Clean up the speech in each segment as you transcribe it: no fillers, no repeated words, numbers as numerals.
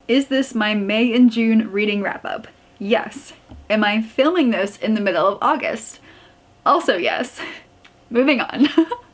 Is this my May and June reading wrap-up? Yes. Am I filming this in the middle of August? Also yes. Moving on.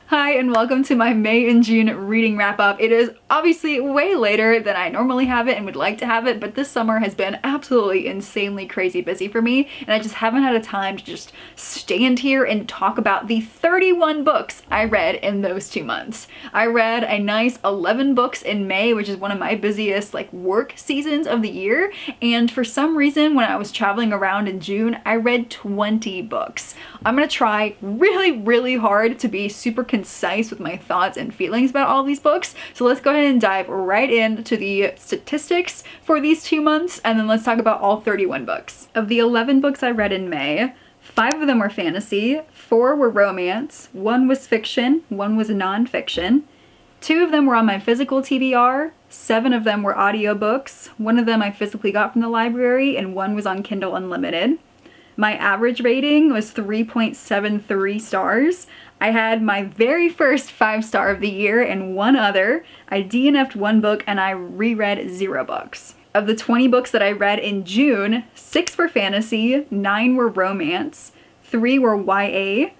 Hi and welcome to my May and June reading wrap up. It is obviously way later than I normally have it and would like to have it, but this summer has been absolutely insanely crazy busy for me, and I just haven't had a time to just stand here and talk about the 31 books I read in those 2 months. I read a nice 11 books in May, which is one of my busiest work seasons of the year, and for some reason when I was traveling around in June, I read 20 books. I'm gonna try really hard to be super concise with my thoughts and feelings about all these books. So let's go ahead and dive right into the statistics for these 2 months, and then let's talk about all 31 books. Of the 11 books I read in May, 5 of them were fantasy, 4 were romance, 1 was fiction, 1 was nonfiction, 2 of them were on my physical TBR, 7 of them were audiobooks, 1 of them I physically got from the library, and 1 was on Kindle Unlimited. My average rating was 3.73 stars. I had my very first 5-star of the year and 1 other. I DNF'd 1 book and I reread 0 books. Of the 20 books that I read in June, 6 were fantasy, 9 were romance, 3 were YA,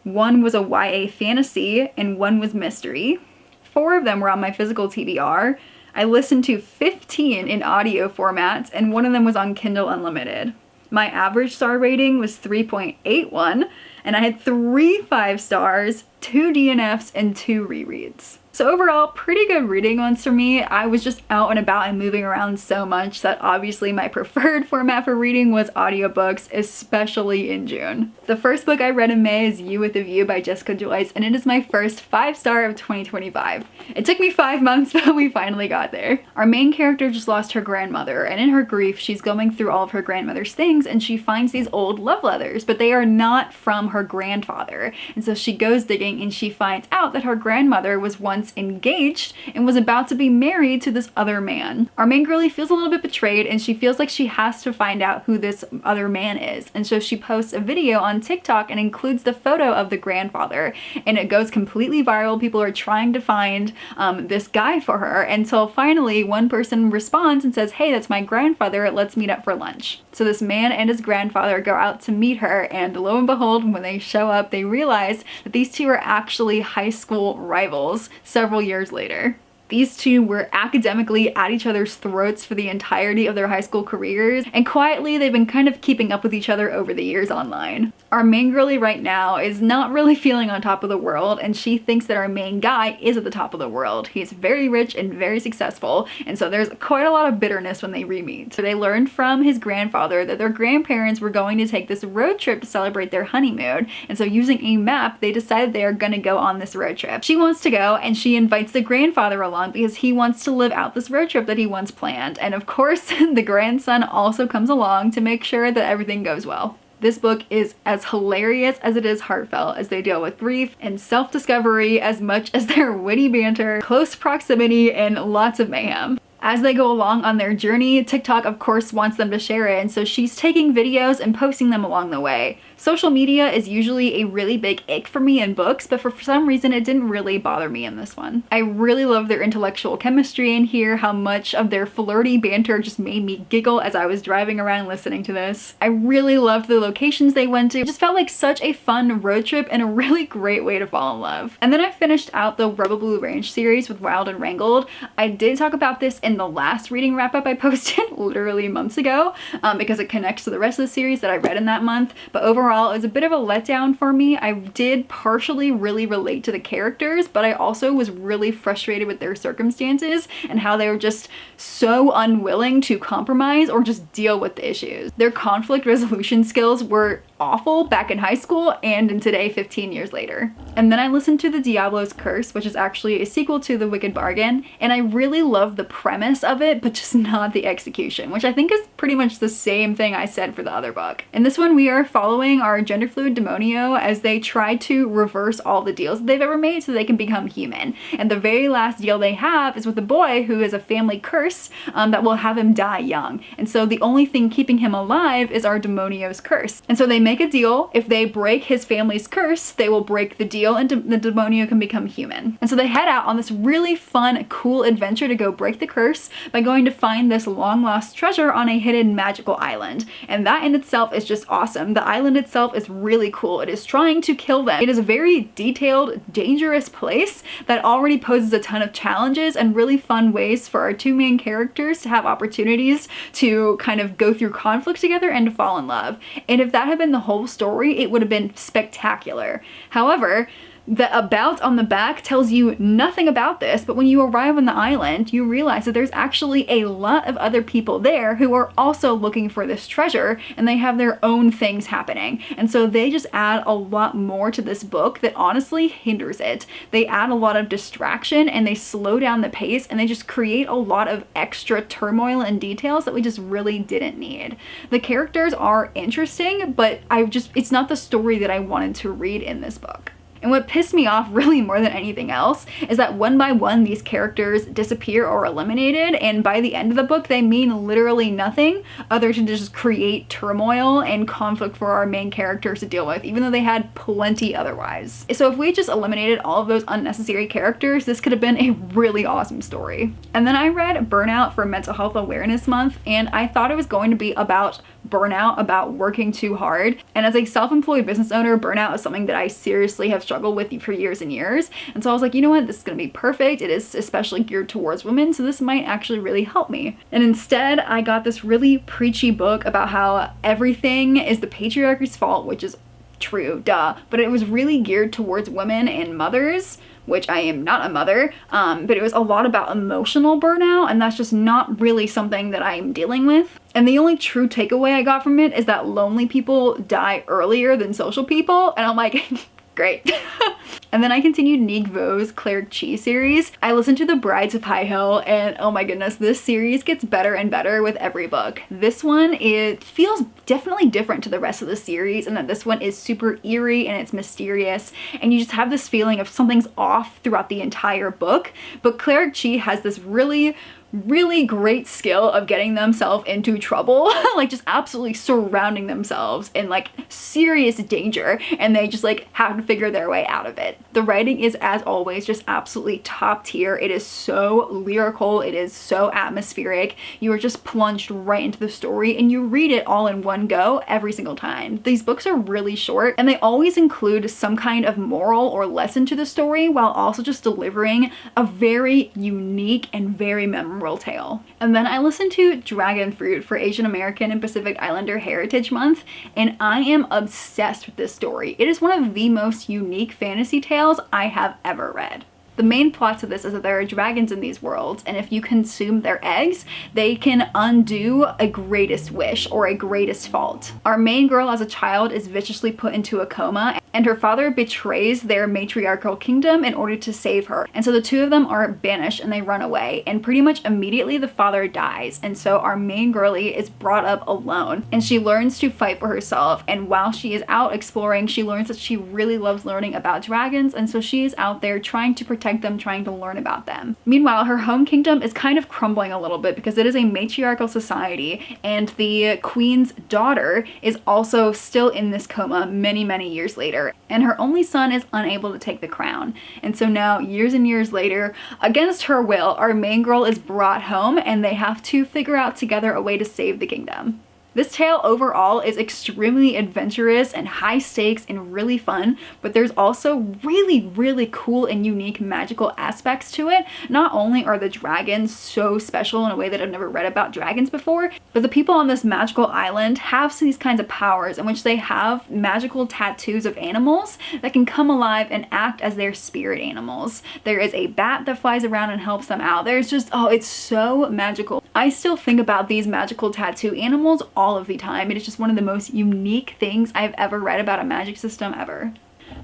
1 was a YA fantasy, and 1 was mystery. 4 of them were on my physical TBR. I listened to 15 in audio formats, and 1 of them was on Kindle Unlimited. My average star rating was 3.81, and I had 3 5-stars, 2 DNFs, and 2 rereads. So overall, pretty good reading ones for me. I was just out and about and moving around so much that obviously my preferred format for reading was audiobooks, especially in June. The first book I read in May is You with a View by Jessica Joyce, and it is my first 5-star of 2025. It took me 5 months, but we finally got there. Our main character just lost her grandmother, and in her grief, she's going through all of her grandmother's things, and she finds these old love letters, but they are not from her grandfather. And so she goes digging and she finds out that her grandmother was once engaged and was about to be married to this other man. Our main girlie feels a little bit betrayed, and she feels like she has to find out who this other man is. And so she posts a video on TikTok and includes the photo of the grandfather, and it goes completely viral. People are trying to find this guy for her until finally one person responds and says, "Hey, that's my grandfather, let's meet up for lunch." So this man and his grandfather go out to meet her, and lo and behold, when they show up, they realize that these two are actually high school rivals several years later. These two were academically at each other's throats for the entirety of their high school careers, and quietly they've been kind of keeping up with each other over the years online. Our main girlie right now is not really feeling on top of the world, and she thinks that our main guy is at the top of the world. He's very rich and very successful, and so there's quite a lot of bitterness when they re-meet. So they learned from his grandfather that their grandparents were going to take this road trip to celebrate their honeymoon, and so using a map, they decided they are gonna go on this road trip. She wants to go, and she invites the grandfather along because he wants to live out this road trip that he once planned. And of course, the grandson also comes along to make sure that everything goes well. This book is as hilarious as it is heartfelt, as they deal with grief and self-discovery as much as their witty banter, close proximity, and lots of mayhem. As they go along on their journey, TikTok of course wants them to share it, and so she's taking videos and posting them along the way. Social media is usually a really big ick for me in books, but for some reason it didn't really bother me in this one. I really love their intellectual chemistry in here, how much of their flirty banter just made me giggle as I was driving around listening to this. I really loved the locations they went to. It just felt like such a fun road trip and a really great way to fall in love. And then I finished out the Rebel Blue Ranch series with Wild and Wrangled. I did talk about this in the last reading wrap-up I posted literally months ago because it connects to the rest of the series that I read in that month, but overall it was a bit of a letdown for me. I did partially really relate to the characters, but I also was really frustrated with their circumstances and how they were just so unwilling to compromise or just deal with the issues. Their conflict resolution skills were awful back in high school and in today 15 years later. And then I listened to the Diablo's Curse, which is actually a sequel to The Wicked Bargain, and I really love the premise of it, but just not the execution, which I think is pretty much the same thing I said for the other book. In this one, we are following our gender fluid demonio as they try to reverse all the deals that they've ever made so they can become human. And the very last deal they have is with a boy who is a family curse that will have him die young. And so the only thing keeping him alive is our demonio's curse. And so they make a deal. If they break his family's curse, they will break the deal and the demonio can become human. And so they head out on this really fun, cool adventure to go break the curse by going to find this long lost treasure on a hidden magical island. And that in itself is just awesome. The island itself is really cool. It is trying to kill them. It is a very detailed, dangerous place that already poses a ton of challenges and really fun ways for our two main characters to have opportunities to kind of go through conflict together and to fall in love. And if that had been the whole story, it would have been spectacular. However, the about on the back tells you nothing about this, but when you arrive on the island, you realize that there's actually a lot of other people there who are also looking for this treasure, and they have their own things happening. And so they just add a lot more to this book that honestly hinders it. They add a lot of distraction and they slow down the pace, and they just create a lot of extra turmoil and details that we just really didn't need. The characters are interesting, but it's not the story that I wanted to read in this book. And what pissed me off really more than anything else is that one by one these characters disappear or eliminated, and by the end of the book they mean literally nothing other than to just create turmoil and conflict for our main characters to deal with, even though they had plenty otherwise. So if we just eliminated all of those unnecessary characters, this could have been a really awesome story. And then I read Burnout for Mental Health Awareness Month, and I thought it was going to be about burnout, about working too hard. And as a self-employed business owner, burnout is something that I seriously have struggled with for years and years. And so I was like, you know what, this is gonna be perfect. It is especially geared towards women, so this might actually really help me. And instead, I got this really preachy book about how everything is the patriarchy's fault, which is true, duh. But it was really geared towards women and mothers, which I am not a mother, but it was a lot about emotional burnout, and that's just not really something that I'm dealing with. And the only true takeaway I got from it is that lonely people die earlier than social people, and I'm like, great. And then I continued Nghi's Cleric Chi series. I listened to The Brides of High Hill, and oh my goodness, this series gets better and better with every book. This one, it feels definitely different to the rest of the series, and that this one is super eerie and it's mysterious, and you just have this feeling of something's off throughout the entire book. But Cleric Chi has this really great skill of getting themselves into trouble, like just absolutely surrounding themselves in like serious danger, and they just like have to figure their way out of it. The writing is, as always, just absolutely top tier. It is so lyrical, it is so atmospheric. You are just plunged right into the story, and you read it all in one go every single time. These books are really short, and they always include some kind of moral or lesson to the story, while also just delivering a very unique and very memorable tale. And then I listened to Dragonfruit for Asian American and Pacific Islander Heritage Month, and I am obsessed with this story. It is one of the most unique fantasy tales I have ever read. The main plot to this is that there are dragons in these worlds, and if you consume their eggs, they can undo a greatest wish or a greatest fault. Our main girl as a child is viciously put into a coma, and her father betrays their matriarchal kingdom in order to save her. And so the two of them are banished and they run away, and pretty much immediately the father dies. And so our main girlie is brought up alone, and she learns to fight for herself. And while she is out exploring, she learns that she really loves learning about dragons, and so she is out there trying to protect them, trying to learn about them. Meanwhile, her home kingdom is kind of crumbling a little bit because it is a matriarchal society, and the queen's daughter is also still in this coma many years later, and her only son is unable to take the crown. And so now, years and years later, against her will, our main girl is brought home, and they have to figure out together a way to save the kingdom. This tale overall is extremely adventurous and high stakes and really fun, but there's also really cool and unique magical aspects to it. Not only are the dragons so special in a way that I've never read about dragons before, but the people on this magical island have these kinds of powers in which they have magical tattoos of animals that can come alive and act as their spirit animals. There is a bat that flies around and helps them out. There's just, oh, it's so magical. I still think about these magical tattoo animals all of the time. It is just one of the most unique things I've ever read about a magic system ever.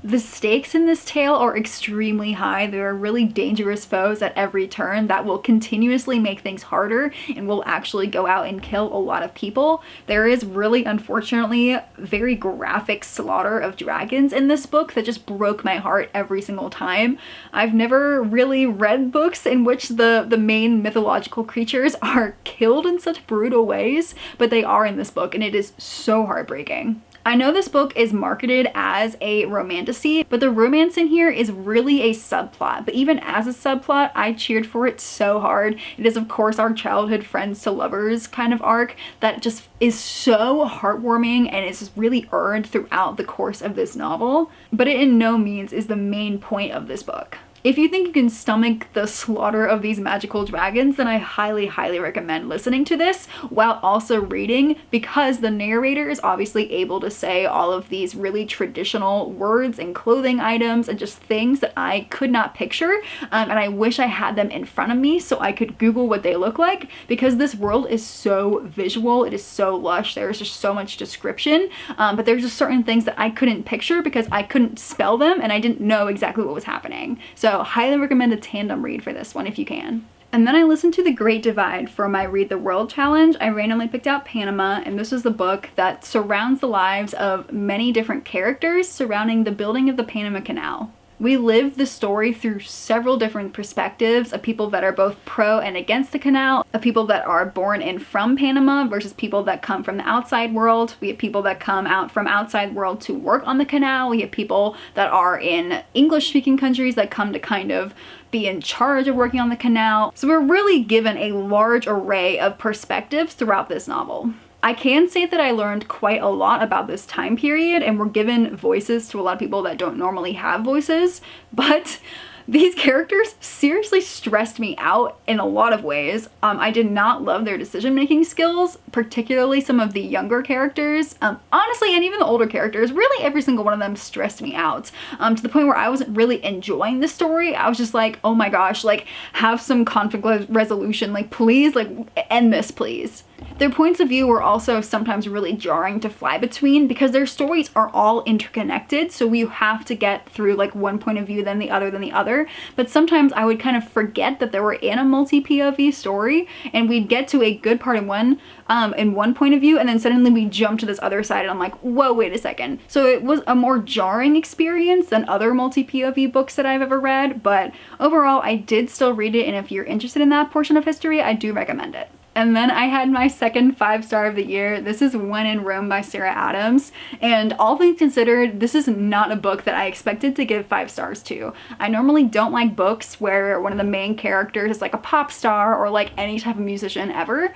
The stakes in this tale are extremely high. There are really dangerous foes at every turn that will continuously make things harder and will actually go out and kill a lot of people. There is really, unfortunately, very graphic slaughter of dragons in this book that just broke my heart every single time. I've never really read books in which the main mythological creatures are killed in such brutal ways, but they are in this book, and it is so heartbreaking. I know this book is marketed as a romantasy, but the romance in here is really a subplot. But even as a subplot, I cheered for it so hard. It is, of course, our childhood friends to lovers kind of arc that just is so heartwarming and is really earned throughout the course of this novel. But it in no means is the main point of this book. If you think you can stomach the slaughter of these magical dragons, then I highly, highly recommend listening to this while also reading, because the narrator is obviously able to say all of these really traditional words and clothing items and just things that I could not picture, and I wish I had them in front of me so I could Google what they look like, because this world is so visual, it is so lush, there's just so much description, but there's just certain things that I couldn't picture because I couldn't spell them and I didn't know exactly what was happening. So highly recommend a tandem read for this one if you can. And then I listened to The Great Divide for my Read the World challenge. I randomly picked out Panama, and this was the book that surrounds the lives of many different characters surrounding the building of the Panama Canal. We live the story through several different perspectives of people that are both pro and against the canal, of people that are born in from Panama versus people that come from the outside world. We have people that come out from outside world to work on the canal. We have people that are in English-speaking countries that come to kind of be in charge of working on the canal. So we're really given a large array of perspectives throughout this novel. I can say that I learned quite a lot about this time period, and we're given voices to a lot of people that don't normally have voices, but these characters seriously stressed me out in a lot of ways. I did not love their decision-making skills, particularly some of the younger characters. Honestly, and even the older characters, really every single one of them stressed me out, to the point where I wasn't really enjoying the story. I was just like, oh my gosh, like, have some conflict resolution, like, please, like, end this, please. Their points of view were also sometimes really jarring to fly between because their stories are all interconnected, so you have to get through like one point of view, then the other. But sometimes I would kind of forget that they were in a multi-POV story, and we'd get to a good part in one point of view, and then suddenly we jump to this other side, and I'm like, whoa, wait a second. So it was a more jarring experience than other multi-POV books that I've ever read, but overall I did still read it, and if you're interested in that portion of history, I do recommend it. And then I had my second 5-star of the year. This is When in Rome by Sarah Adams. And all things considered, this is not a book that I expected to give 5 stars to. I normally don't like books where one of the main characters is like a pop star or like any type of musician ever.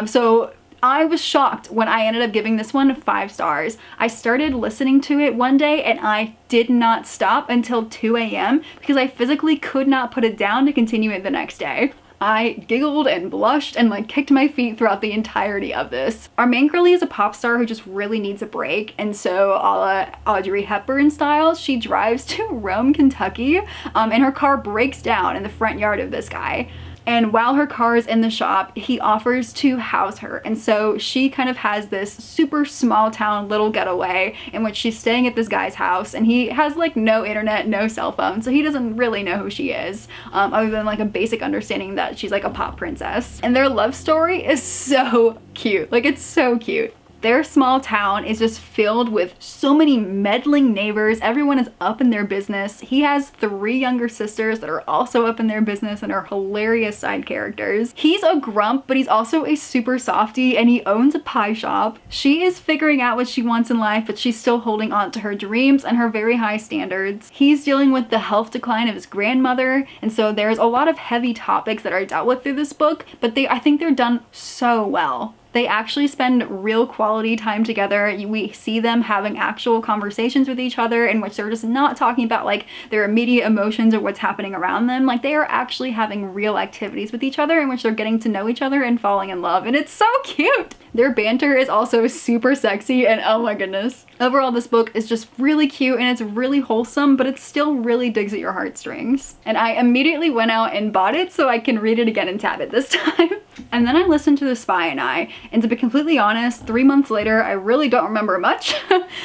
So I was shocked when I ended up giving this one 5 stars. I started listening to it one day and I did not stop until 2 a.m. because I physically could not put it down to continue it the next day. I giggled and blushed and like kicked my feet throughout the entirety of this. Our main girlie is a pop star who just really needs a break, and so a la Audrey Hepburn style, she drives to Rome, Kentucky, and her car breaks down in the front yard of this guy. And while her car is in the shop, he offers to house her. And so she kind of has this super small town little getaway in which she's staying at this guy's house, and he has like no internet, no cell phone, so he doesn't really know who she is, other than like a basic understanding that she's like a pop princess. And their love story is so cute. Like, it's so cute. Their small town is just filled with so many meddling neighbors. Everyone is up in their business. He has 3 younger sisters that are also up in their business and are hilarious side characters. He's a grump, but he's also a super softie, and he owns a pie shop. She is figuring out what she wants in life, but she's still holding on to her dreams and her very high standards. He's dealing with the health decline of his grandmother, and so there's a lot of heavy topics that are dealt with through this book, but I think they're done so well. They actually spend real quality time together. We see them having actual conversations with each other in which they're just not talking about like their immediate emotions or what's happening around them. Like, they are actually having real activities with each other in which they're getting to know each other and falling in love, and it's so cute. Their banter is also super sexy, and oh my goodness. Overall, this book is just really cute and it's really wholesome, but it still really digs at your heartstrings. And I immediately went out and bought it so I can read it again and tab it this time. And then I listened to The Spy and I, and to be completely honest, 3 months later, I really don't remember much,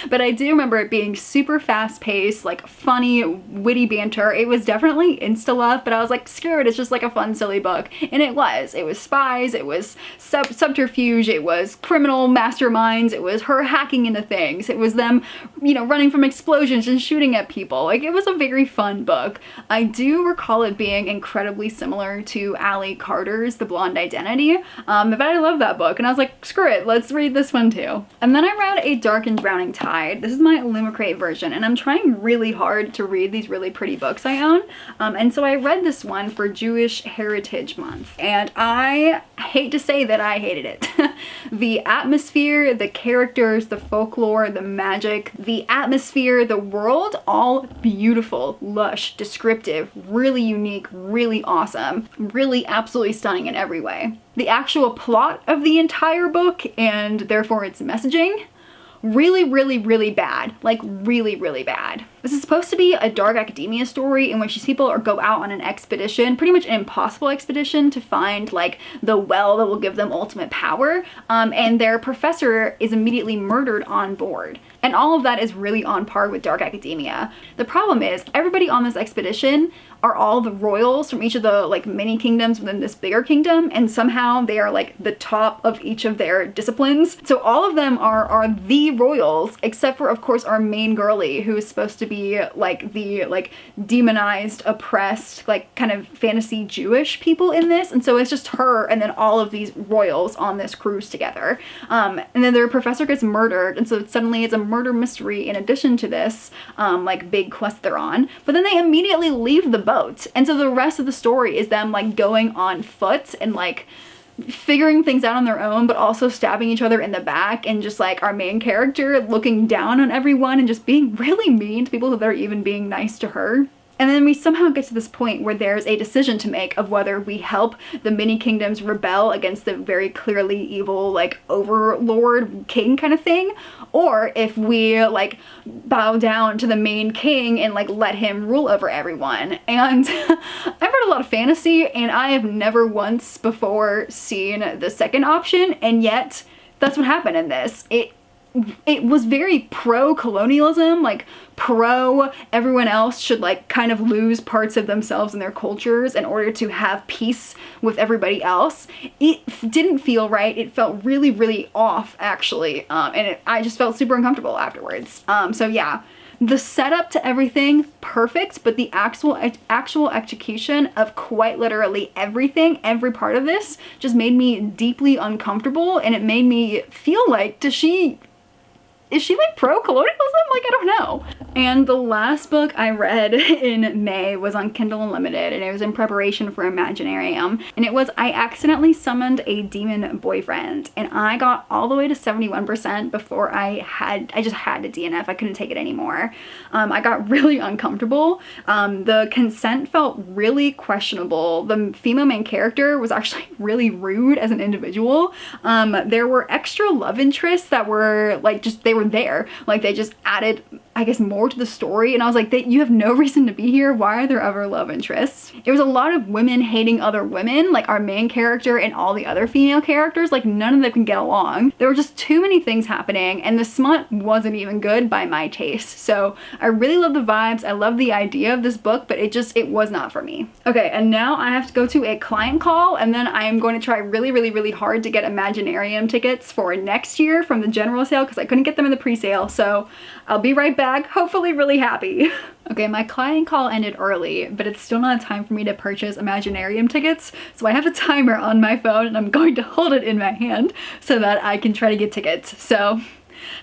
but I do remember it being super fast-paced, like funny, witty banter. It was definitely insta-love, but I was like, screw it, it's just like a fun, silly book. And it was. It was spies, it was subterfuge, it was criminal masterminds, it was her hacking into things, it was them, you know, running from explosions and shooting at people. Like, it was a very fun book. I do recall it being incredibly similar to Ally Carter's The Blonde Identity, Humanity. But I love that book and I was like, screw it, let's read this one too. And then I read A Dark and Drowning Tide. This is my Illumicrate version and I'm trying really hard to read these really pretty books I own. And so I read this one for Jewish Heritage Month and I hate to say that I hated it. The atmosphere, the characters, the folklore, the magic, the atmosphere, the world, all beautiful, lush, descriptive, really unique, really awesome, really absolutely stunning in every way. The actual plot of the entire book and therefore its messaging, really, really, really bad. Like really, really bad. This is supposed to be a dark academia story in which these people go out on an expedition, pretty much an impossible expedition, to find like the well that will give them ultimate power. And their professor is immediately murdered on board. And all of that is really on par with dark academia. The problem is everybody on this expedition are all the royals from each of the like mini kingdoms within this bigger kingdom, and somehow they are like the top of each of their disciplines. So all of them are the royals, except for of course our main girly, who is supposed to be like the like demonized, oppressed, like kind of fantasy Jewish people in this. And so it's just her and then all of these royals on this cruise together. And then their professor gets murdered, and so suddenly it's a murder mystery in addition to this like big quest they're on. But then they immediately leave the boat, and so the rest of the story is them like going on foot and like figuring things out on their own, but also stabbing each other in the back, and just like our main character looking down on everyone and just being really mean to people that are even being nice to her. And then we somehow get to this point where there's a decision to make of whether we help the mini kingdoms rebel against the very clearly evil, like, overlord king kind of thing, or if we, like, bow down to the main king and, like, let him rule over everyone. And I've read a lot of fantasy, and I have never once before seen the second option, and yet that's what happened in this. It was very pro-colonialism, like pro everyone else should like kind of lose parts of themselves and their cultures in order to have peace with everybody else. It didn't feel right. It felt really, really off actually. I just felt super uncomfortable afterwards. So yeah, the setup to everything, perfect, but the actual execution of quite literally everything, every part of this, just made me deeply uncomfortable, and it made me feel like, is she like pro-colonialism? Like, I don't know. And the last book I read in May was on Kindle Unlimited, and it was in preparation for Imaginarium, and it was I Accidentally Summoned a Demon Boyfriend, and I got all the way to 71% before I just had to DNF. I couldn't take it anymore. I got really uncomfortable. The consent felt really questionable. The female main character was actually really rude as an individual. There were extra love interests that were like they were there. Like they just added, I guess, more to the story, and I was like, you have no reason to be here. Why are there other love interests? It was a lot of women hating other women, like our main character and all the other female characters. Like none of them can get along. There were just too many things happening, and the smut wasn't even good by my taste. So I really love the vibes. I love the idea of this book, but it was not for me. Okay, and now I have to go to a client call, and then I am going to try really, really, really hard to get Imaginarium tickets for next year from the general sale because I couldn't get them in the pre-sale. So I'll be right back, hopefully really happy. Okay, my client call ended early, but it's still not time for me to purchase Imaginarium tickets, so I have a timer on my phone and I'm going to hold it in my hand so that I can try to get tickets. So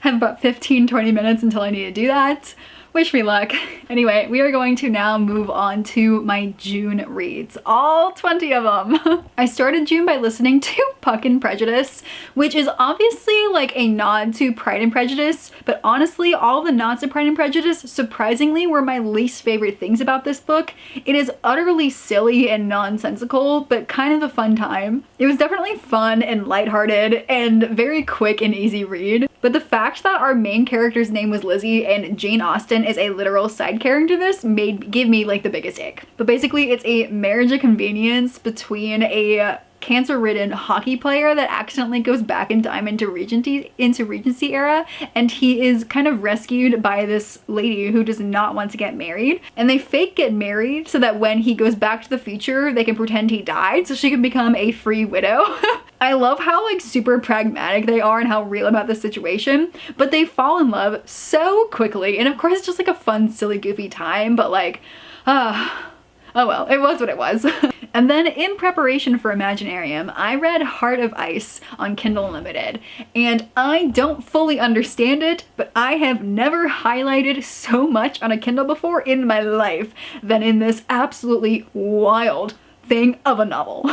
I have about 15-20 minutes until I need to do that. Wish me luck. Anyway, we are going to now move on to my June reads. All 20 of them. I started June by listening to Puck and Prejudice, which is obviously like a nod to Pride and Prejudice, but honestly, all the nods to Pride and Prejudice surprisingly were my least favorite things about this book. It is utterly silly and nonsensical, but kind of a fun time. It was definitely fun and lighthearted and very quick and easy read. But the fact that our main character's name was Lizzie and Jane Austen is a literal side character to this give me like the biggest ick. But basically it's a marriage of convenience between a cancer-ridden hockey player that accidentally goes back in time into Regency era, and he is kind of rescued by this lady who does not want to get married, and they fake get married so that when he goes back to the future they can pretend he died so she can become a free widow. I love how like super pragmatic they are and how real about the situation, but they fall in love so quickly, and of course it's just like a fun, silly, goofy time, but like Oh well, it was what it was. And then in preparation for Imaginarium, I read Heart of Ice on Kindle Unlimited, and I don't fully understand it, but I have never highlighted so much on a Kindle before in my life than in this absolutely wild thing of a novel.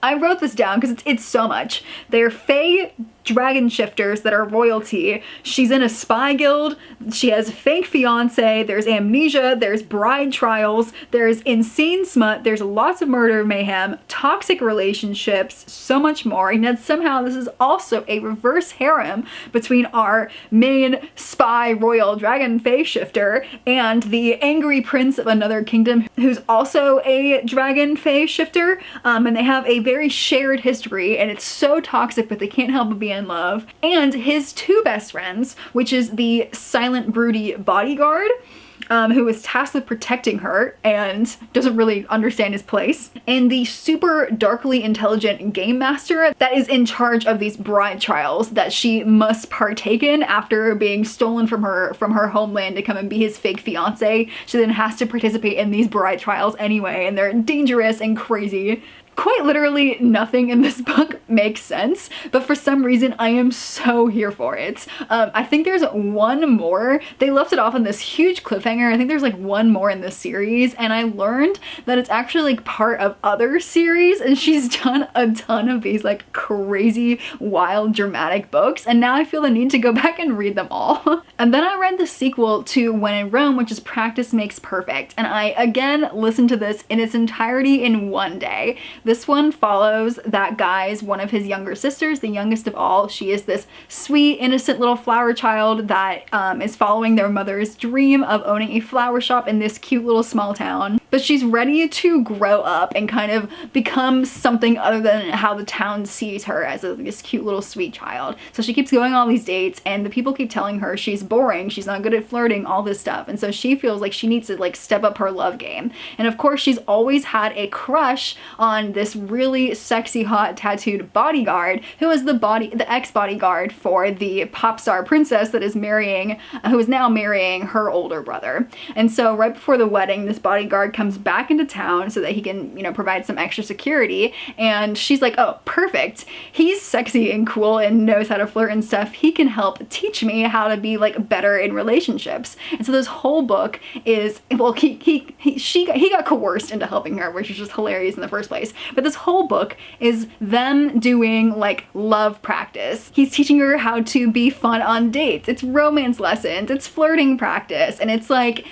I wrote this down because it's so much. They're fae dragon shifters that are royalty. She's in a spy guild. She has a fake fiance. There's amnesia. There's bride trials. There's insane smut. There's lots of murder mayhem, toxic relationships, so much more. And yet somehow this is also a reverse harem between our main spy royal dragon fae shifter and the angry prince of another kingdom who's also a dragon fae shifter. And they have a very shared history, and it's so toxic, but they can't help but be in love. And his two best friends, which is the silent broody bodyguard, who is tasked with protecting her and doesn't really understand his place, and the super darkly intelligent game master that is in charge of these bride trials that she must partake in after being stolen from her homeland to come and be his fake fiance. She then has to participate in these bride trials anyway, and they're dangerous and crazy. Quite literally nothing in this book makes sense, but for some reason I am so here for it. I think there's one more. They left it off on this huge cliffhanger. I think there's like one more in this series, and I learned that it's actually like part of other series, and she's done a ton of these like crazy, wild, dramatic books, and now I feel the need to go back and read them all. And then I read the sequel to When in Rome, which is Practice Makes Perfect, and I again listened to this in its entirety in one day. This one follows that guy's one of his younger sisters, the youngest of all. She is this sweet, innocent little flower child that is following their mother's dream of owning a flower shop in this cute little small town. But she's ready to grow up and kind of become something other than how the town sees her as this cute little sweet child. So she keeps going on all these dates, and the people keep telling her she's boring, she's not good at flirting, all this stuff. And so she feels like she needs to like step up her love game. And of course she's always had a crush on this really sexy, hot, tattooed bodyguard who is the ex-bodyguard for the pop star princess that is who is now marrying her older brother. And so right before the wedding, this bodyguard comes back into town so that he can, you know, provide some extra security. And she's like, oh, perfect. He's sexy and cool and knows how to flirt and stuff. He can help teach me how to be like better in relationships. And so this whole book is, well, he got coerced into helping her, which is just hilarious in the first place. But this whole book is them doing like love practice. He's teaching her how to be fun on dates. It's romance lessons, it's flirting practice, and it's like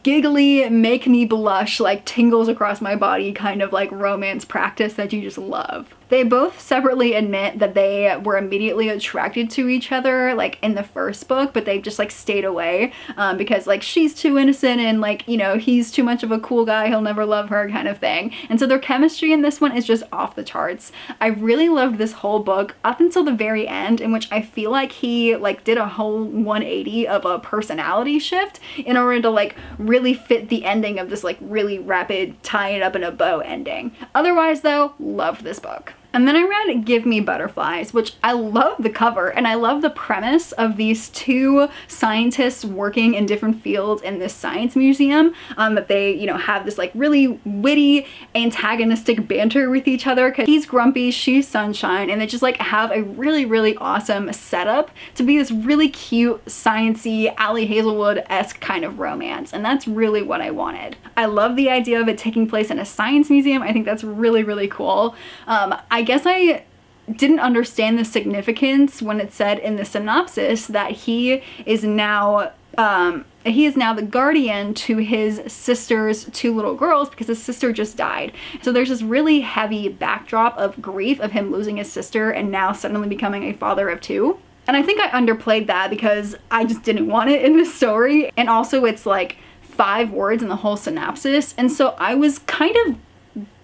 giggly, make me blush, like tingles across my body kind of like romance practice that you just love. They both separately admit that they were immediately attracted to each other like in the first book, but they've just like stayed away because like she's too innocent and like, you know, he's too much of a cool guy, he'll never love her kind of thing. And so their chemistry in this one is just off the charts. I really loved this whole book up until the very end, in which I feel like he like did a whole 180 of a personality shift in order to like really fit the ending of this like really rapid tie it up in a bow ending. Otherwise though, loved this book. And then I read Give Me Butterflies, which I love the cover and I love the premise of these two scientists working in different fields in this science museum, that they, you know, have this like really witty antagonistic banter with each other because he's grumpy, she's sunshine, and they just like have a really, really awesome setup to be this really cute, sciencey, Allie Hazelwood-esque kind of romance. And that's really what I wanted. I love the idea of it taking place in a science museum. I think that's really, really cool. I guess I didn't understand the significance when it said in the synopsis that he is now the guardian to his sister's two little girls because his sister just died. So there's this really heavy backdrop of grief of him losing his sister and now suddenly becoming a father of two. And I think I underplayed that because I just didn't want it in the story. And also it's like 5 words in the whole synopsis. And so I was kind of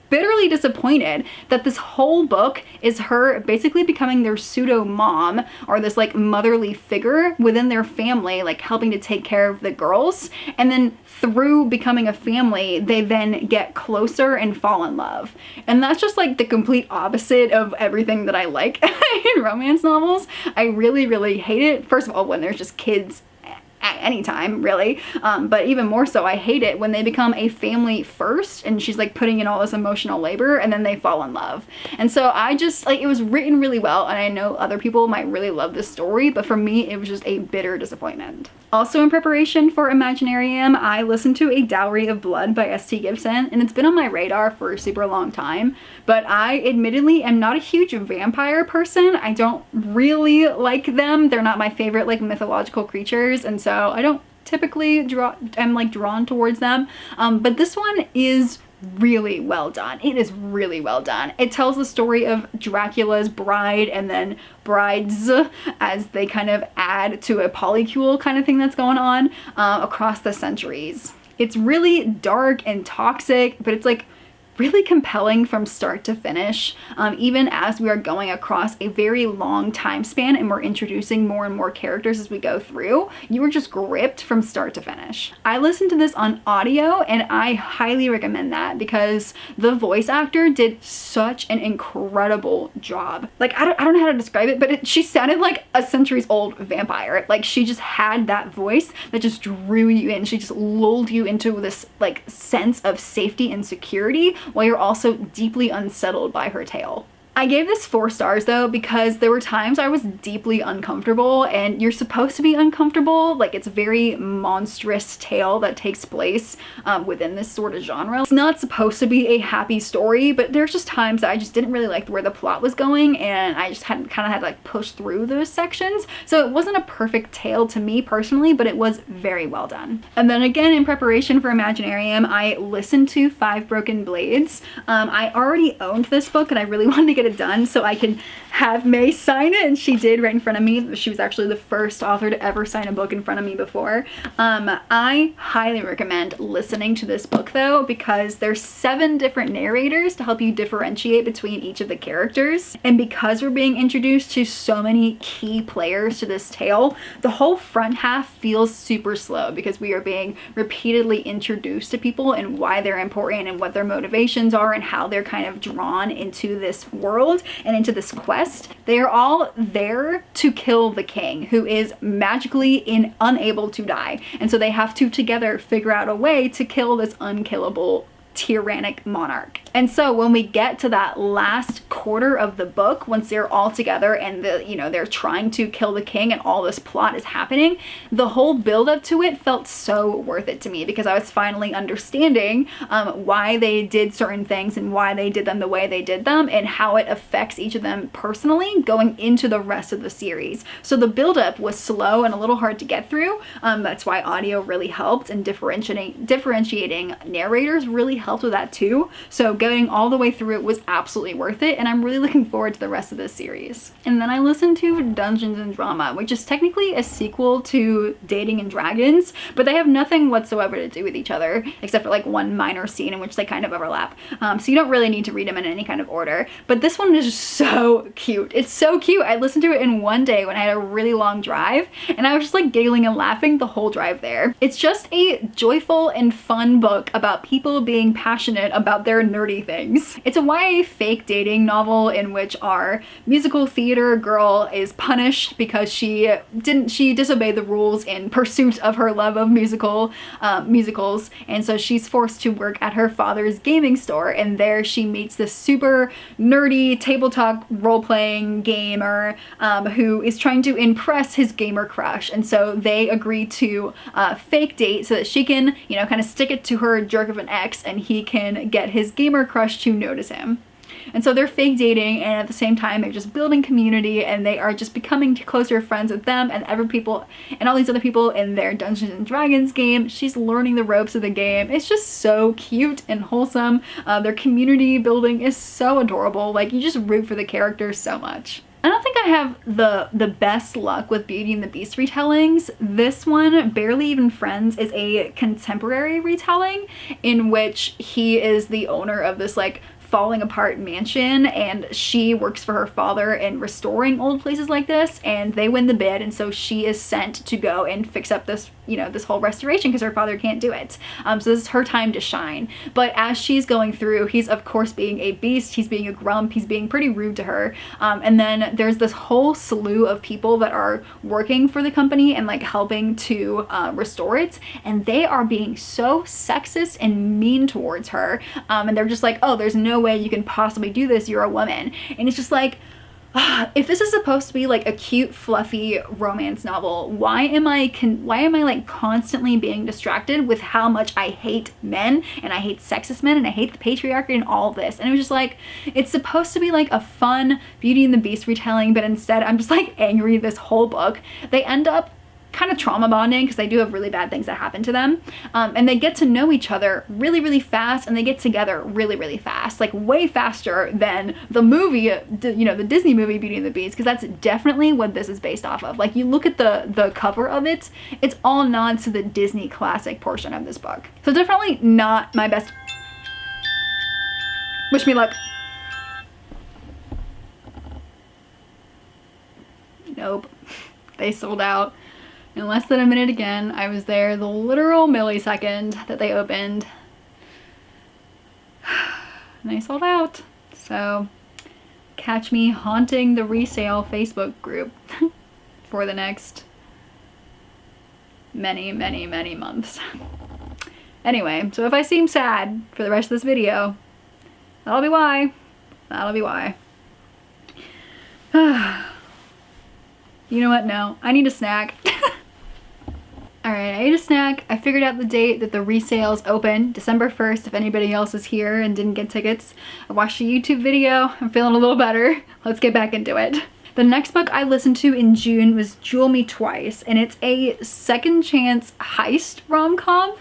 bitterly disappointed that this whole book is her basically becoming their pseudo mom or this like motherly figure within their family, like helping to take care of the girls. And then through becoming a family, they then get closer and fall in love. And that's just like the complete opposite of everything that I like in romance novels. I really, really hate it. First of all, when there's just kids at any time, really. But even more so, I hate it when they become a family first and she's like putting in all this emotional labor and then they fall in love. And so I just, like, it was written really well, and I know other people might really love this story, but for me, it was just a bitter disappointment. Also, in preparation for Imaginarium, I listened to A Dowry of Blood by S.T. Gibson, and it's been on my radar for a super long time, but I admittedly am not a huge vampire person. I don't really like them. They're not my favorite, like, mythological creatures, and so I don't typically drawn towards them. But this one is really well done. It is really well done. It tells the story of Dracula's bride and then brides as they kind of add to a polycule kind of thing that's going on across the centuries. It's really dark and toxic, but it's like really compelling from start to finish, even as we are going across a very long time span and we're introducing more and more characters as we go through. You are just gripped from start to finish. I listened to this on audio and I highly recommend that because the voice actor did such an incredible job. Like, I don't know how to describe it, but she sounded like a centuries old vampire. Like, she just had that voice that just drew you in. She just lulled you into this like sense of safety and security while you're also deeply unsettled by her tale. I gave this 4 stars though because there were times I was deeply uncomfortable, and you're supposed to be uncomfortable. Like, it's a very monstrous tale that takes place within this sort of genre. It's not supposed to be a happy story, but there's just times that I just didn't really like where the plot was going, and I just kind of had to like push through those sections. So it wasn't a perfect tale to me personally, but it was very well done. And then again, in preparation for Imaginarium, I listened to 5 Broken Blades. I already owned this book and I really wanted to get it done so I can have May sign it, and she did right in front of me. She was actually the first author to ever sign a book in front of me before. I highly recommend listening to this book though, because there's 7 different narrators to help you differentiate between each of the characters, and because we're being introduced to so many key players to this tale, the whole front half feels super slow because we are being repeatedly introduced to people and why they're important and what their motivations are and how they're kind of drawn into this world and into this quest. They are all there to kill the king, who is magically unable to die, and so they have to together figure out a way to kill this unkillable tyrannic monarch. And so when we get to that last quarter of the book, once they're all together and they're trying to kill the king and all this plot is happening, the whole build up to it felt so worth it to me because I was finally understanding why they did certain things and why they did them the way they did them and how it affects each of them personally going into the rest of the series. So the build up was slow and a little hard to get through. That's why audio really helped, and differentiating narrators really helped with that too. So going all the way through it was absolutely worth it, and I'm really looking forward to the rest of this series. And then I listened to Dungeons and Drama, which is technically a sequel to Dating and Dragons, but they have nothing whatsoever to do with each other except for like one minor scene in which they kind of overlap. So you don't really need to read them in any kind of order, but this one is just so cute. It's so cute. I listened to it in one day when I had a really long drive, and I was just like giggling and laughing the whole drive there. It's just a joyful and fun book about people being passionate about their nerdy things. It's a YA fake dating novel in which our musical theater girl is punished because she disobeyed the rules in pursuit of her love of musicals, and so she's forced to work at her father's gaming store, and there she meets this super nerdy tabletop role-playing gamer who is trying to impress his gamer crush, and so they agree to fake date so that she can kind of stick it to her jerk of an ex and he can get his gamer crush to notice him. And so they're fake dating, and at the same time they're just building community, and they are just becoming closer friends with them and all these other people in their Dungeons and Dragons game. She's learning the ropes of the game. It's just so cute and wholesome. Their community building is so adorable. Like, you just root for the characters so much. I don't think I have the best luck with Beauty and the Beast retellings. This one, Barely Even Friends, is a contemporary retelling in which he is the owner of this like falling apart mansion, and she works for her father in restoring old places like this, and they win the bid, and so she is sent to go and fix up this, you know, this whole restoration because her father can't do it. So this is her time to shine. But as she's going through, he's of course being a beast, he's being a grump, he's being pretty rude to her. And then there's this whole slew of people that are working for the company and like helping to restore it, and they are being so sexist and mean towards her. And they're just like, oh, there's no way you can possibly do this, you're a woman. And it's just like, if this is supposed to be like a cute, fluffy romance novel, why am I like constantly being distracted with how much I hate men, and I hate sexist men, and I hate the patriarchy and all of this? And it was just like, it's supposed to be like a fun Beauty and the Beast retelling, but instead I'm just like angry this whole book. They end up kind of trauma bonding because they do have really bad things that happen to them, and they get to know each other really, really fast, and they get together really, really fast, like way faster than the movie, you know, the Disney movie Beauty and the Beast, because that's definitely what this is based off of. Like, you look at the cover of it, it's all nods to the Disney classic portion of this book. So definitely not my best. Wish me luck. Nope, they sold out in less than a minute again. I was there the literal millisecond that they opened, and they sold out. So catch me haunting the resale Facebook group for the next many, many, many months. Anyway, so if I seem sad for the rest of this video, that'll be why. That'll be why. You know what? No, I need a snack. Alright, I ate a snack. I figured out the date that the resales open, December 1st, if anybody else is here and didn't get tickets. I watched a YouTube video. I'm feeling a little better. Let's get back into it. The next book I listened to in June was Jewel Me Twice, and it's a second chance heist rom-com,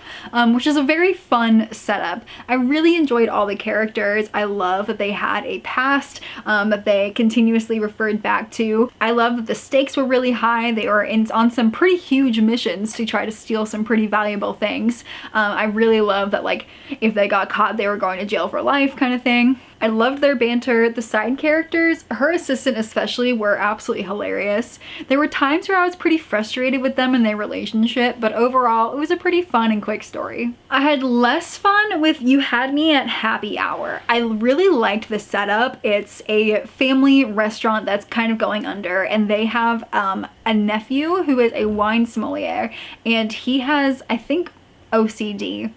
which is a very fun setup. I really enjoyed all the characters. I love that they had a past that they continuously referred back to. I love that the stakes were really high. They were on some pretty huge missions to try to steal some pretty valuable things. I really love that, like, if they got caught, they were going to jail for life kind of thing. I loved their banter. The side characters, her assistant especially, were absolutely hilarious. There were times where I was pretty frustrated with them and their relationship, but overall it was a pretty fun and quick story. I had less fun with You Had Me at Happy Hour. I really liked the setup. It's a family restaurant that's kind of going under, and they have a nephew who is a wine sommelier, and he has, I think, OCD.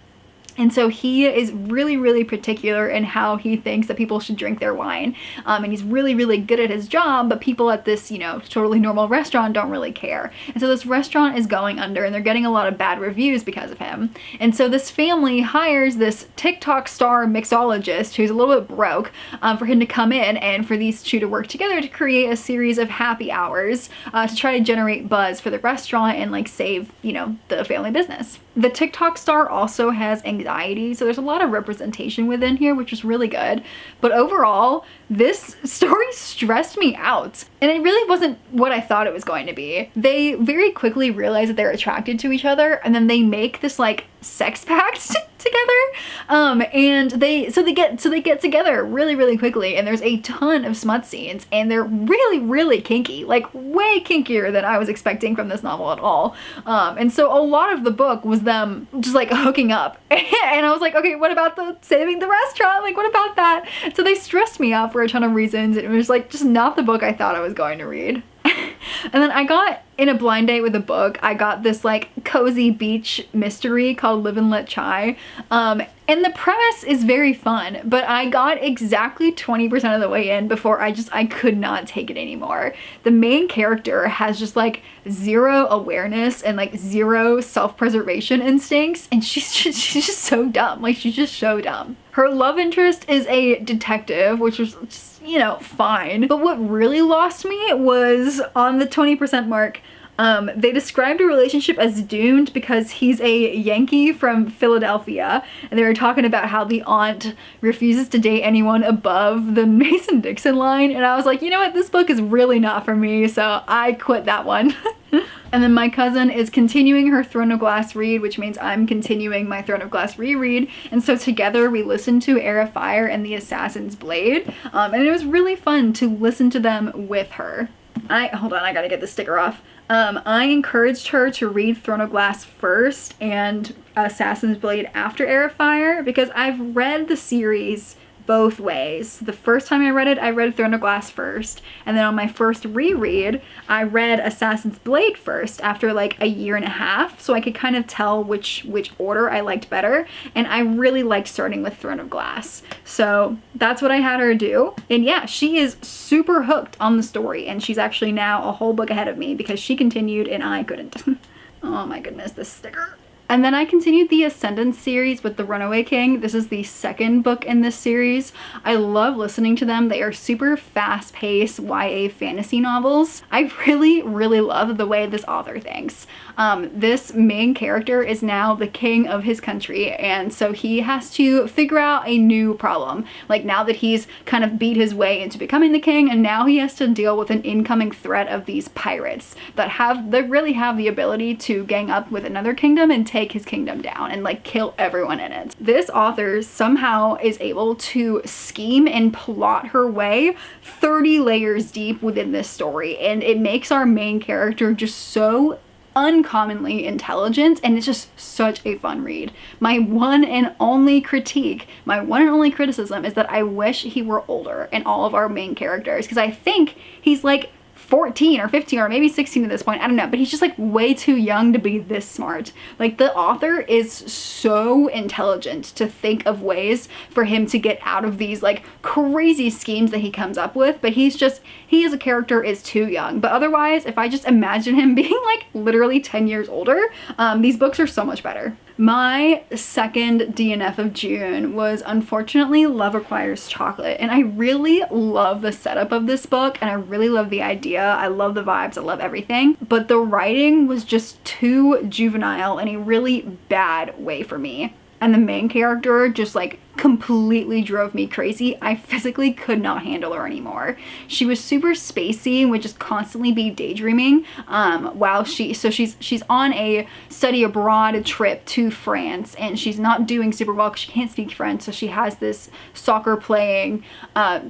And so he is really, really particular in how he thinks that people should drink their wine. And he's really, really good at his job, but people at this, you know, totally normal restaurant don't really care. And so this restaurant is going under, and they're getting a lot of bad reviews because of him. And so this family hires this TikTok star mixologist who's a little bit broke for him to come in and for these two to work together to create a series of happy hours to try to generate buzz for the restaurant and like save, you know, the family business. The TikTok star also has anxiety, so there's a lot of representation within here, which is really good. But overall, this story stressed me out, and it really wasn't what I thought it was going to be. They very quickly realize that they're attracted to each other, and then they make this like sex pact together, and they get together really, really quickly, and there's a ton of smut scenes, and they're really, really kinky, like way kinkier than I was expecting from this novel at all. And so a lot of the book was them just like hooking up, and I was like, okay, what about the saving the restaurant? Like, what about that? So they stressed me out for a ton of reasons, and it was like just not the book I thought I was going to read. And then I got, in a blind date with a book, I got this like cozy beach mystery called Live and Let Chai. And the premise is very fun, but I got exactly 20% of the way in before I could not take it anymore. The main character has just like zero awareness and like zero self-preservation instincts, and she's just so dumb. Like, she's just so dumb. Her love interest is a detective, which was just, you know, fine. But what really lost me was on the 20% mark. They described a relationship as doomed because he's a Yankee from Philadelphia, and they were talking about how the aunt refuses to date anyone above the Mason-Dixon line, and I was like, you know what, this book is really not for me, so I quit that one. And then my cousin is continuing her Throne of Glass read, which means I'm continuing my Throne of Glass reread. And so together we listened to Heir of Fire and The Assassin's Blade. And it was really fun to listen to them with her. Hold on, I gotta get the sticker off. I encouraged her to read Throne of Glass first and Assassin's Blade after Heir of Fire, because I've read the series both ways. The first time I read Throne of Glass first, and then on my first reread, I read Assassin's Blade first after like a year and a half, so I could kind of tell which order I liked better, and I really liked starting with Throne of Glass. So that's what I had her do, and yeah, she is super hooked on the story, and she's actually now a whole book ahead of me because she continued and I couldn't. Oh my goodness, this sticker. And then I continued the Ascendant series with The Runaway King. This is the second book in this series. I love listening to them. They are super fast-paced YA fantasy novels. I really, really love the way this author thinks. This main character is now the king of his country, and so he has to figure out a new problem. Like, now that he's kind of beat his way into becoming the king, and now he has to deal with an incoming threat of these pirates that really have the ability to gang up with another kingdom and take his kingdom down and like kill everyone in it. This author somehow is able to scheme and plot her way 30 layers deep within this story, and it makes our main character just so uncommonly intelligent, and it's just such a fun read. My one and only criticism is that I wish he were older in all of our main characters, because I think he's like 14 or 15 or maybe 16 at this point, I don't know, but he's just like way too young to be this smart. Like, the author is so intelligent to think of ways for him to get out of these like crazy schemes that he comes up with, but he as a character is too young. But otherwise, if I just imagine him being like literally 10 years older, these books are so much better. My second DNF of June was unfortunately Love Requires Chocolate, and I really love the setup of this book, and I really love the idea. I love the vibes, I love everything, but the writing was just too juvenile in a really bad way for me. And the main character just like completely drove me crazy. I physically could not handle her anymore. She was super spacey and would just constantly be daydreaming while she's on a study abroad trip to France, and she's not doing super well because she can't speak French, so she has this soccer playing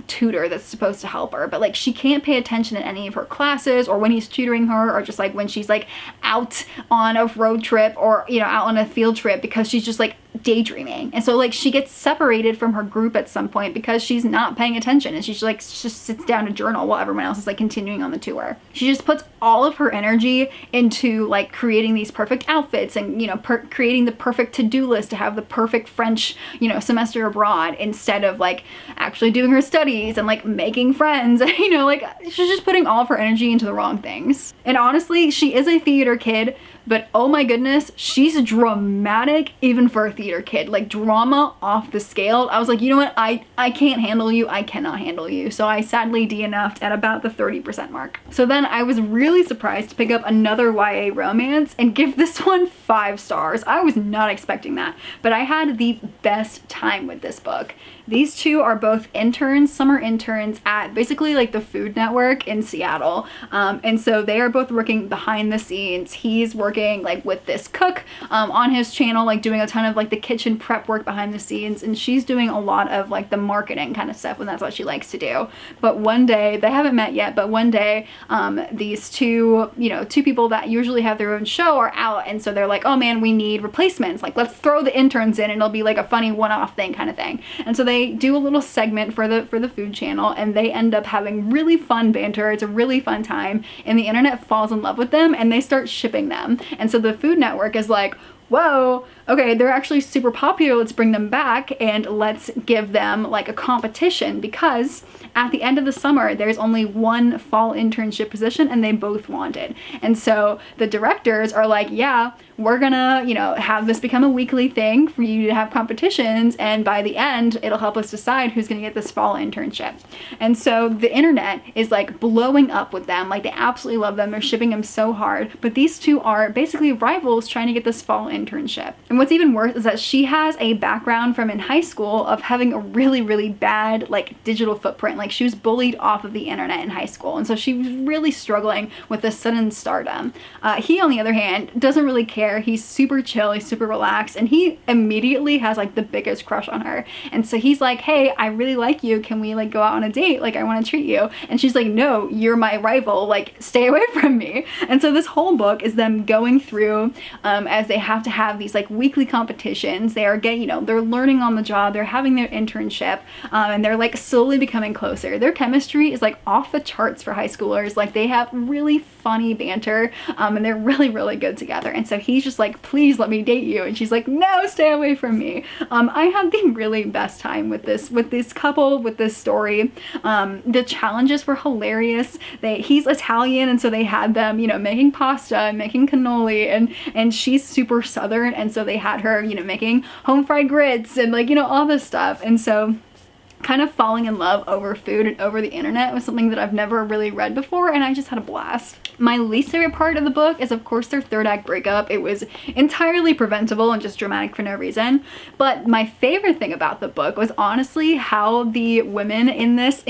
tutor that's supposed to help her, but like she can't pay attention in any of her classes or when he's tutoring her, or just like when she's like out on a road trip or, you know, out on a field trip, because she's just like daydreaming. And so like she gets separated from her group at some point because she's not paying attention, and she's like just sits down to journal while everyone else is like continuing on the tour. She just puts all of her energy into like creating these perfect outfits and, you know, creating the perfect to-do list to have the perfect French, you know, semester abroad, instead of like actually doing her studies and like making friends. You know, like she's just putting all of her energy into the wrong things. And honestly, she is a theater kid, but oh my goodness, she's dramatic even for a theater kid. Like, drama off the scale. I was like, you know what, I can't handle you, I cannot handle you. So I sadly DNF'd at about the 30% mark. So then I was really surprised to pick up another YA romance and give this one 5 stars. I was not expecting that, but I had the best time with this book. These two are both interns, summer interns at basically like the Food Network in Seattle. And so they are both working behind the scenes. He's working like with this cook on his channel, like doing a ton of like the kitchen prep work behind the scenes. And she's doing a lot of like the marketing kind of stuff, and that's what she likes to do. But one day, they haven't met yet, but one day these two people that usually have their own show are out. And so they're like, oh man, we need replacements. Like, let's throw the interns in and it'll be like a funny one-off thing kind of thing. And so they do a little segment for the food channel, and they end up having really fun banter. It's a really fun time, and the internet falls in love with them and they start shipping them. And so the Food Network is like, whoa, okay, they're actually super popular, let's bring them back and let's give them like a competition, because at the end of the summer there's only one fall internship position and they both want it. And so the directors are like, yeah, we're gonna, you know, have this become a weekly thing for you to have competitions, and by the end it'll help us decide who's gonna get this fall internship. And so the internet is like blowing up with them, like they absolutely love them, they're shipping them so hard. But these two are basically rivals trying to get this fall internship. And what's even worse is that she has a background from in high school of having a really bad like digital footprint. Like she was bullied off of the internet in high school, and so she was really struggling with this sudden stardom. He, on the other hand, doesn't really care. He's super chill, he's super relaxed, and he immediately has like the biggest crush on her. And so he's like, hey, I really like you, can we like go out on a date? Like I want to treat you. And she's like, no, you're my rival, like stay away from me. And so this whole book is them going through as they have to have these like weekly competitions. They are getting, you know, they're learning on the job, they're having their internship, and they're like slowly becoming closer. Their chemistry is like off the charts for high schoolers. Like they have really funny banter, and they're really good together. And so he's just like, please let me date you, and she's like, no, stay away from me. I had the really best time with this couple, with this story. The challenges were hilarious. He's Italian, and so they had them, you know, making pasta and making cannoli, and she's super southern, and so they had her, you know, making home fried grits and like, you know, all this stuff. And so kind of falling in love over food and over the internet was something that I've never really read before, and I just had a blast. My least favorite part of the book is of course their third act breakup. It was entirely preventable and just dramatic for no reason. But my favorite thing about the book was honestly how the women in this,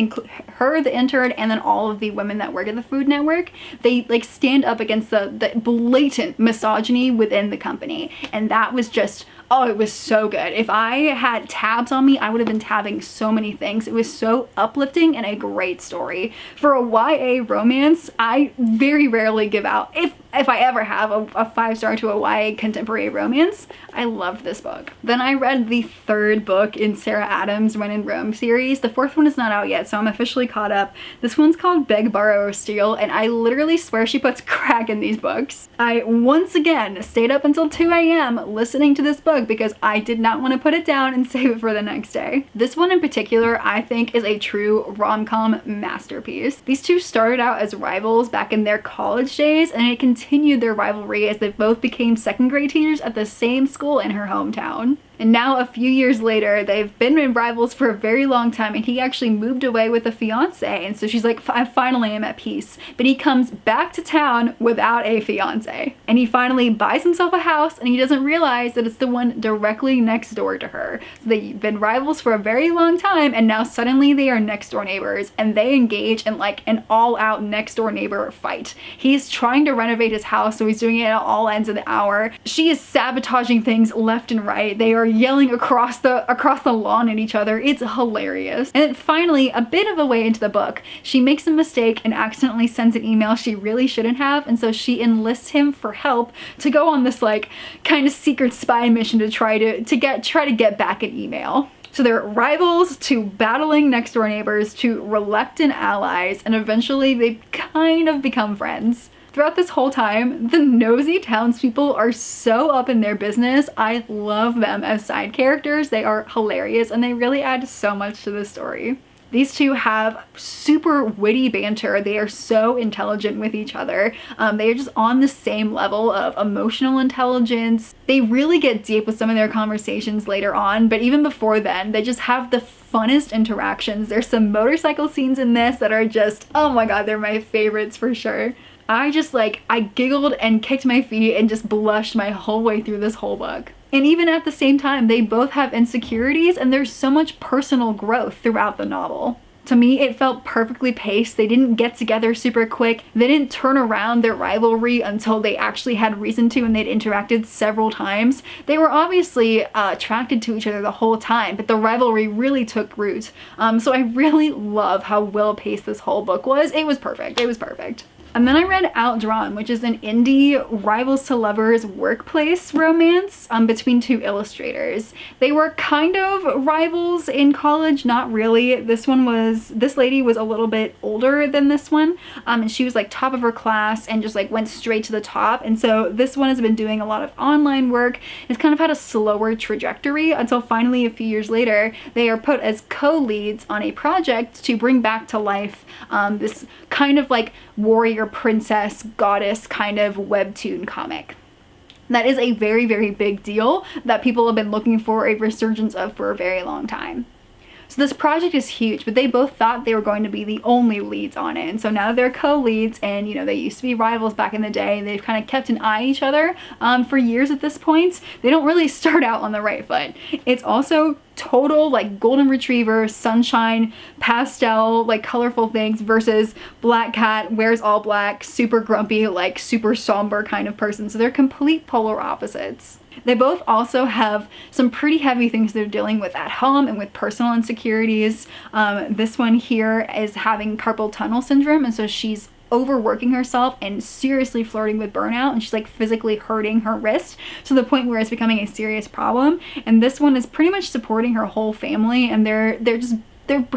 her, the intern, and then all of the women that work at the Food Network, they like stand up against the blatant misogyny within the company. And that was just, oh, it was so good. If I had tabs on me, I would have been tabbing so many things. It was so uplifting and a great story. For a YA romance, I very rarely give out, if I ever have, a 5-star to a YA contemporary romance. I loved this book. Then I read the third book in Sarah Adams' When in Rome series. The fourth one is not out yet, so I'm officially caught up. This one's called Beg, Borrow, or Steal, and I literally swear she puts crack in these books. I once again stayed up until 2 a.m. listening to this book because I did not want to put it down and save it for the next day. This one in particular, I think, is a true rom-com masterpiece. These two started out as rivals back in their college days, and it continued their rivalry as they both became second grade teachers at the same school in her hometown. And now a few years later, they've been rivals for a very long time, and he actually moved away with a fiance, and so she's like, I finally am at peace. But he comes back to town without a fiance, and he finally buys himself a house, and he doesn't realize that it's the one directly next door to her. So they've been rivals for a very long time, and now suddenly they are next door neighbors, and they engage in like an all-out next door neighbor fight. He's trying to renovate his house, so he's doing it at all ends of the hour. She is sabotaging things left and right. They are yelling across the lawn at each other. It's hilarious. And then finally, a bit of a way into the book, she makes a mistake and accidentally sends an email she really shouldn't have, and so she enlists him for help to go on this like kind of secret spy mission to try to get back an email. So they're rivals to battling next door neighbors to reluctant allies, and eventually they kind of become friends. Throughout this whole time, the nosy townspeople are so up in their business. I love them as side characters. They are hilarious, and they really add so much to the story. These two have super witty banter. They are so intelligent with each other. They are just on the same level of emotional intelligence. They really get deep with some of their conversations later on, but even before then, they just have the funnest interactions. There's some motorcycle scenes in this that are just, oh my god, they're my favorites for sure. I giggled and kicked my feet and just blushed my whole way through this whole book. And even at the same time, they both have insecurities, and there's so much personal growth throughout the novel. To me, it felt perfectly paced. They didn't get together super quick. They didn't turn around their rivalry until they actually had reason to, and they'd interacted several times. They were obviously attracted to each other the whole time, but the rivalry really took root. So I really love how well paced this whole book was. It was perfect. It was perfect. And then I read Outdrawn, which is an indie rivals to lovers workplace romance between two illustrators. They were kind of rivals in college, not really. This lady was a little bit older than this one, and she was like top of her class and just like went straight to the top. And so this one has been doing a lot of online work. It's kind of had a slower trajectory until finally a few years later, they are put as co-leads on a project to bring back to life this kind of like warrior princess goddess kind of webtoon comic. That is a very, very big deal that people have been looking for a resurgence of for a very long time. So this project is huge, but they both thought they were going to be the only leads on it. And so now that they're co-leads, and you know, they used to be rivals back in the day, they've kind of kept an eye on each other for years at this point. They don't really start out on the right foot. It's also total like golden retriever, sunshine, pastel, like colorful things versus black cat, wears all black, super grumpy, like super somber kind of person. So they're complete polar opposites. They both also have some pretty heavy things they're dealing with at home and with personal insecurities. This one here is having carpal tunnel syndrome, and so she's overworking herself and seriously flirting with burnout, and she's like physically hurting her wrist to the point where it's becoming a serious problem. And this one is pretty much supporting her whole family, and they're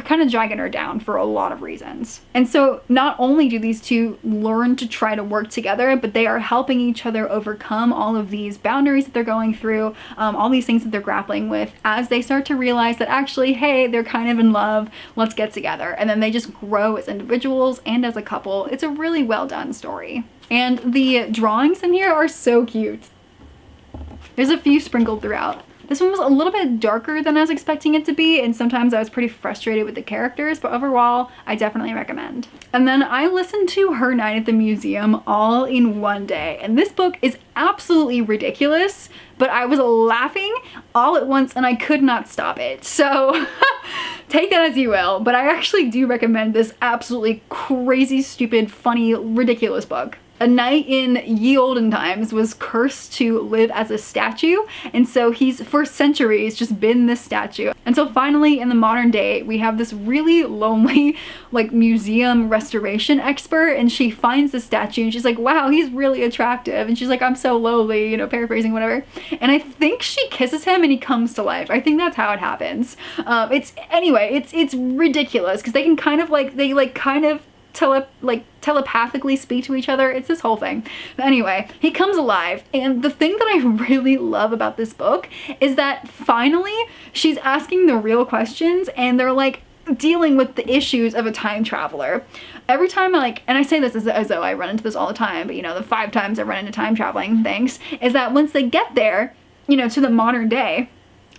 kind of dragging her down for a lot of reasons. And so not only do these two learn to try to work together, but they are helping each other overcome all of these boundaries that they're going through, all these things that they're grappling with as they start to realize that actually, hey, they're kind of in love, let's get together. And then they just grow as individuals and as a couple. It's a really well done story. And the drawings in here are so cute. There's a few sprinkled throughout. This one was a little bit darker than I was expecting it to be, and sometimes I was pretty frustrated with the characters, but overall, I definitely recommend. And then I listened to Her Night at the Museum all in one day, and this book is absolutely ridiculous, but I was laughing all at once and I could not stop it. So take that as you will, but I actually do recommend this absolutely crazy, stupid, funny, ridiculous book. A knight in ye olden times was cursed to live as a statue, and so he's for centuries just been this statue. And so finally in the modern day we have this really lonely like museum restoration expert, and she finds the statue and she's like, wow, he's really attractive, and she's like, I'm so lowly, you know, paraphrasing, whatever. And I think she kisses him and he comes to life. I think that's how it happens. It's ridiculous because they can kind of telepathically speak to each other. It's this whole thing. But anyway, he comes alive, and the thing that I really love about this book is that finally she's asking the real questions, and they're like dealing with the issues of a time traveler. Every time and I say this as though I run into this all the time, but you know, the 5 times I run into time traveling things, is that once they get there, you know, to the modern day,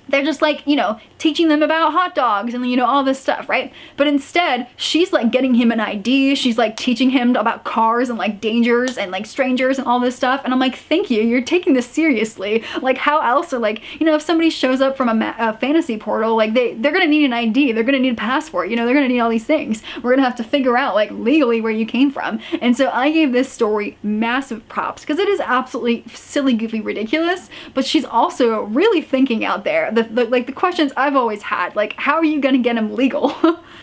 they're just like, you know, teaching them about hot dogs and, you know, all this stuff, right? But instead, she's like getting him an ID. She's like teaching him about cars and like dangers and like strangers and all this stuff. And I'm like, thank you. You're taking this seriously. Like, how else are like, you know, if somebody shows up from a fantasy portal, like they're going to need an ID. They're going to need a passport. You know, they're going to need all these things. We're going to have to figure out like legally where you came from. And so I gave this story massive props because it is absolutely silly, goofy, ridiculous. But she's also really thinking out there. The questions I've always had, like, how are you gonna get him legal?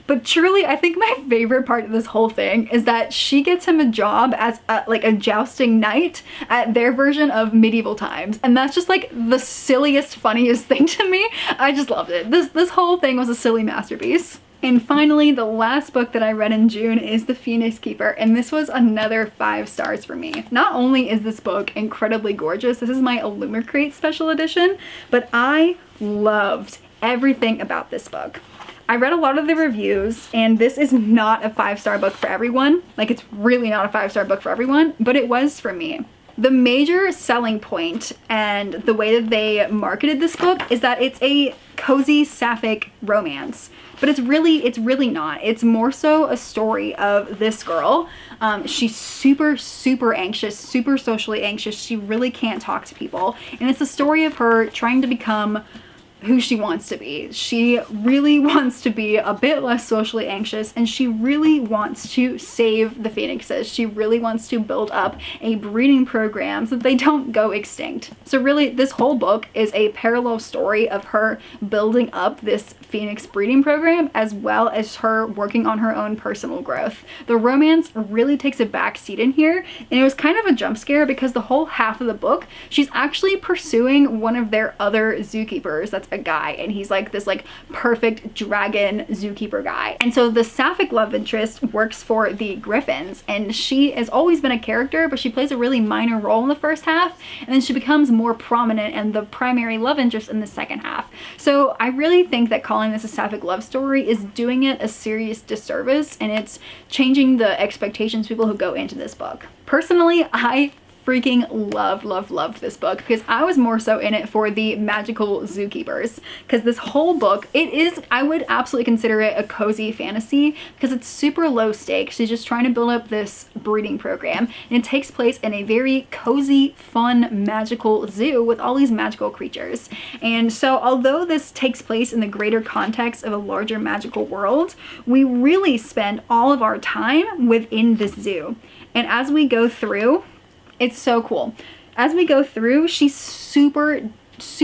But truly, I think my favorite part of this whole thing is that she gets him a job as a jousting knight at their version of medieval times, and that's just like the silliest, funniest thing to me. I just loved it. This whole thing was a silly masterpiece. And finally, the last book that I read in June is The Phoenix Keeper, and this was another 5 stars for me. Not only is this book incredibly gorgeous, this is my Illumicrate special edition, but I loved everything about this book. I read a lot of the reviews, and this is not a 5-star book for everyone. Like, it's really not a 5-star book for everyone, but it was for me. The major selling point and the way that they marketed this book is that it's a cozy sapphic romance. But it's really not. It's more so a story of this girl. She's super, super anxious, super socially anxious. She really can't talk to people. And it's a story of her trying to become who she wants to be. She really wants to be a bit less socially anxious, and she really wants to save the phoenixes. She really wants to build up a breeding program so that they don't go extinct. So really, this whole book is a parallel story of her building up this phoenix breeding program, as well as her working on her own personal growth. The romance really takes a back seat in here, and it was kind of a jump scare because the whole half of the book, she's actually pursuing one of their other zookeepers that's a guy, and he's like this like perfect dragon zookeeper guy. And so the sapphic love interest works for the Griffins, and she has always been a character, but she plays a really minor role in the first half, and then she becomes more prominent and the primary love interest in the second half. So I really think that calling this a sapphic love story is doing it a serious disservice, and it's changing the expectations people who go into this book. Personally, I freaking loved this book because I was more so in it for the magical zookeepers, because this whole book, I would absolutely consider it a cozy fantasy because it's super low stakes. She's just trying to build up this breeding program, and it takes place in a very cozy, fun, magical zoo with all these magical creatures. And so although this takes place in the greater context of a larger magical world, we really spend all of our time within this zoo. And as we go through, it's so cool. As we go through, she's super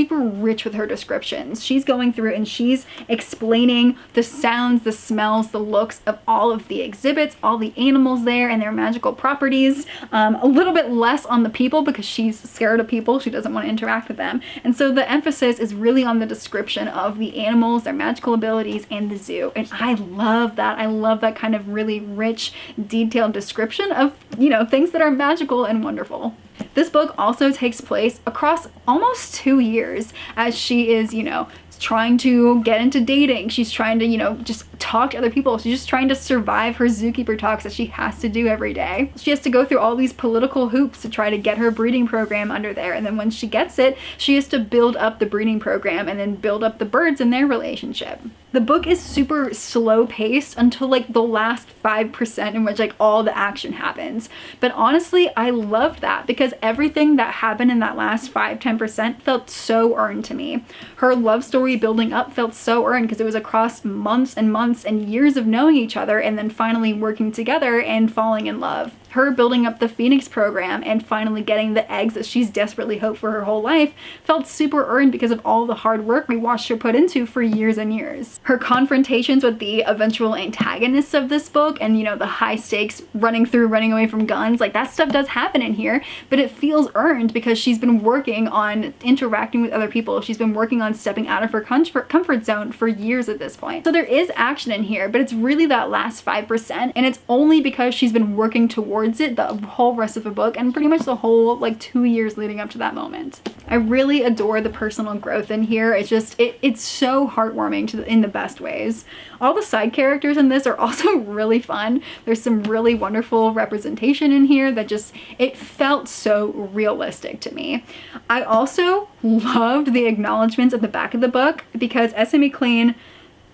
rich with her descriptions. She's going through and she's explaining the sounds, the smells, the looks of all of the exhibits, all the animals there and their magical properties. A little bit less on the people because she's scared of people. She doesn't want to interact with them. And so the emphasis is really on the description of the animals, their magical abilities, and the zoo. And I love that. I love that kind of really rich, detailed description of, you know, things that are magical and wonderful. This book also takes place across almost 2 years as she is, you know, trying to get into dating. She's trying to, you know, just talk to other people. She's just trying to survive her zookeeper talks that she has to do every day. She has to go through all these political hoops to try to get her breeding program under there. And then when she gets it, she has to build up the breeding program and then build up the birds in their relationship. The book is super slow paced until like the last 5% in which like all the action happens. But honestly, I loved that because everything that happened in that last 5-10% felt so earned to me. Her love story building up felt so earned because it was across months and months and years of knowing each other and then finally working together and falling in love. Her building up the Phoenix program and finally getting the eggs that she's desperately hoped for her whole life felt super earned because of all the hard work we watched her put into for years and years. Her confrontations with the eventual antagonists of this book and, you know, the high stakes running away from guns, like that stuff does happen in here, but it feels earned because she's been working on interacting with other people. She's been working on stepping out of her comfort zone for years at this point. So there is action in here, but it's really that last 5%, and it's only because she's been working towards it the whole rest of the book and pretty much the whole like 2 years leading up to that moment. I really adore the personal growth in here. It's just it's so heartwarming in the best ways. All the side characters in this are also really fun. There's some really wonderful representation in here that just, it felt so realistic to me. I also loved the acknowledgments at the back of the book because S.M. McLean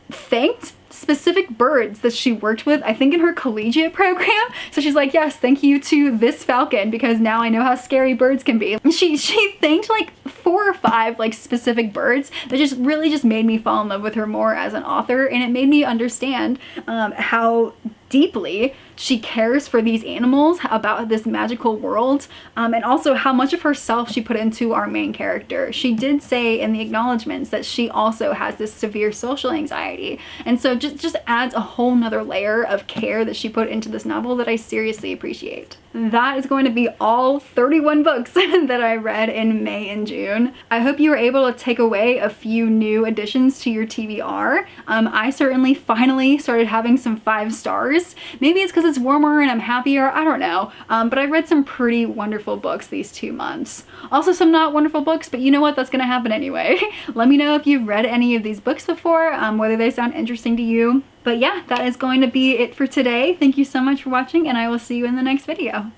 thanked specific birds that she worked with, I think in her collegiate program. So she's like, yes, thank you to this falcon because now I know how scary birds can be. And she thanked like 4 or 5 like specific birds that just really just made me fall in love with her more as an author, and it made me understand how deeply she cares for these animals, about this magical world, and also how much of herself she put into our main character. She did say in the acknowledgments that she also has this severe social anxiety, and so just adds a whole nother layer of care that she put into this novel that I seriously appreciate. That is going to be all 31 books that I read in May and June. I hope you were able to take away a few new additions to your TBR. I certainly finally started having some 5 stars. Maybe it's because it's warmer and I'm happier, I don't know. But I read some pretty wonderful books these 2 months. Also some not wonderful books, but you know what, that's gonna happen anyway. Let me know if you've read any of these books before, whether they sound interesting to you. But yeah, that is going to be it for today. Thank you so much for watching, and I will see you in the next video.